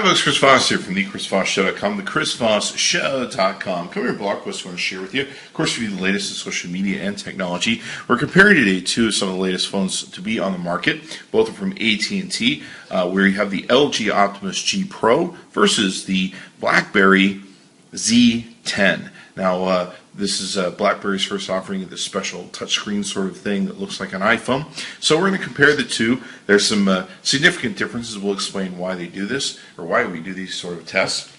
folks, Chris Voss here from the ChrisVossShow.com, the ChrisVossShow.com. Come here, blog post I want to share with you. Of course, we do the latest in social media and technology. We're comparing today to some of the latest phones to be on the market. Both are from AT&T, where you have the LG Optimus G Pro versus the Blackberry Z10. Now, this is BlackBerry's first offering of this special touchscreen sort of thing that looks like an iPhone. So we're going to compare the two. There's some significant differences. We'll explain why they do this, or why we do these sort of tests.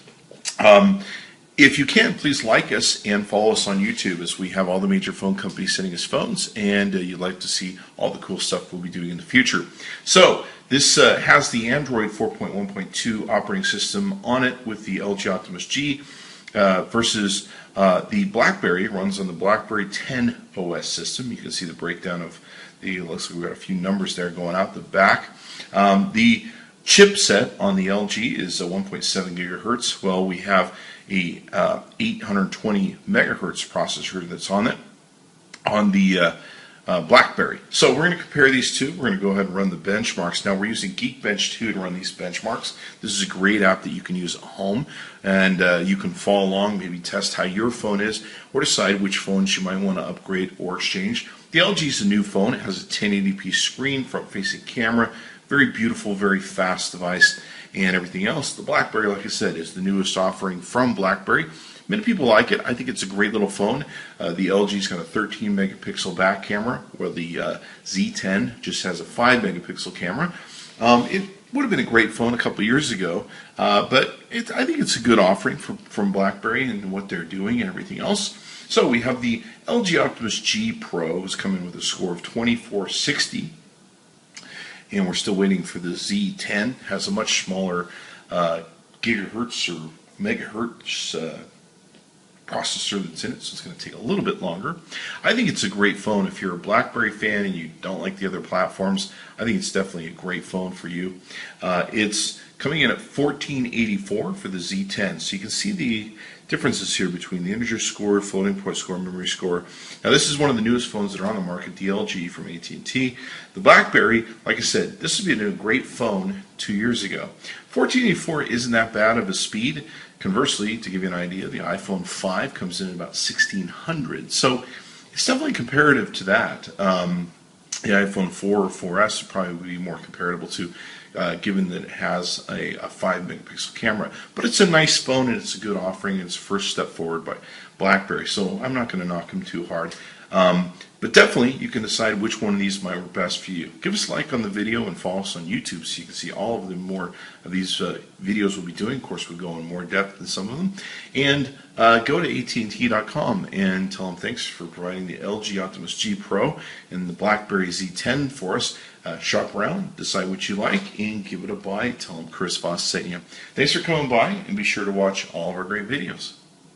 If you can, please like us and follow us on YouTube, as we have all the major phone companies sending us phones, and you'd like to see all the cool stuff we'll be doing in the future. So this has the Android 4.1.2 operating system on it with the LG Optimus G versus the BlackBerry. Runs on the Blackberry 10 OS system. You can see the breakdown of the, looks like we've got a few numbers there going out the back. The chipset on the LG is a 1.7 gigahertz. Well, we have a 820 megahertz processor that's on it on the BlackBerry. So we're going to compare these two. We're going to go ahead and run the benchmarks. Now we're using Geekbench 2 to run these benchmarks. This is a great app that you can use at home, and you can follow along, maybe test how your phone is, or decide which phones you might want to upgrade or exchange. The LG is a new phone. It has a 1080p screen, front-facing camera, very beautiful, very fast device, and everything else. The BlackBerry, like I said, is the newest offering from BlackBerry. Many people like it. I think it's a great little phone. The LG's got a 13 megapixel back camera, where the Z10 just has a 5 megapixel camera. It would have been a great phone a couple years ago, but I think it's a good offering from BlackBerry and what they're doing and everything else. So we have the LG Optimus G Pro, who's coming with a score of 2460. And we're still waiting for the Z10. Has a much smaller gigahertz or megahertz processor that's in it, so it's going to take a little bit longer. I think it's a great phone. If you're a BlackBerry fan and you don't like the other platforms, I think it's definitely a great phone for you. It's coming in at $1484 for the Z10, so you can see the differences here between the integer score, floating point score, memory score. Now this is one of the newest phones that are on the market, the LG from AT&T. The BlackBerry, like I said, this would be a great phone 2 years ago. 1484 isn't that bad of a speed. Conversely, to give you an idea, the iPhone 5 comes in at about 1600. So it's definitely comparative to that. The iPhone 4 or 4S would probably be more comparable to, given that it has a 5 megapixel camera. But it's a nice phone, and it's a good offering, and it's the first step forward by BlackBerry. So I'm not going to knock them too hard. But definitely, you can decide which one of these might work best for you. Give us a like on the video and follow us on YouTube so you can see all of the more of these videos we'll be doing. Of course, we'll go in more depth than some of them. And go to AT&T.com and tell them thanks for providing the LG Optimus G Pro and the BlackBerry Z10 for us. Shop around, decide what you like, and give it a buy. Tell them Chris Voss sent you. Thanks for coming by, and be sure to watch all of our great videos.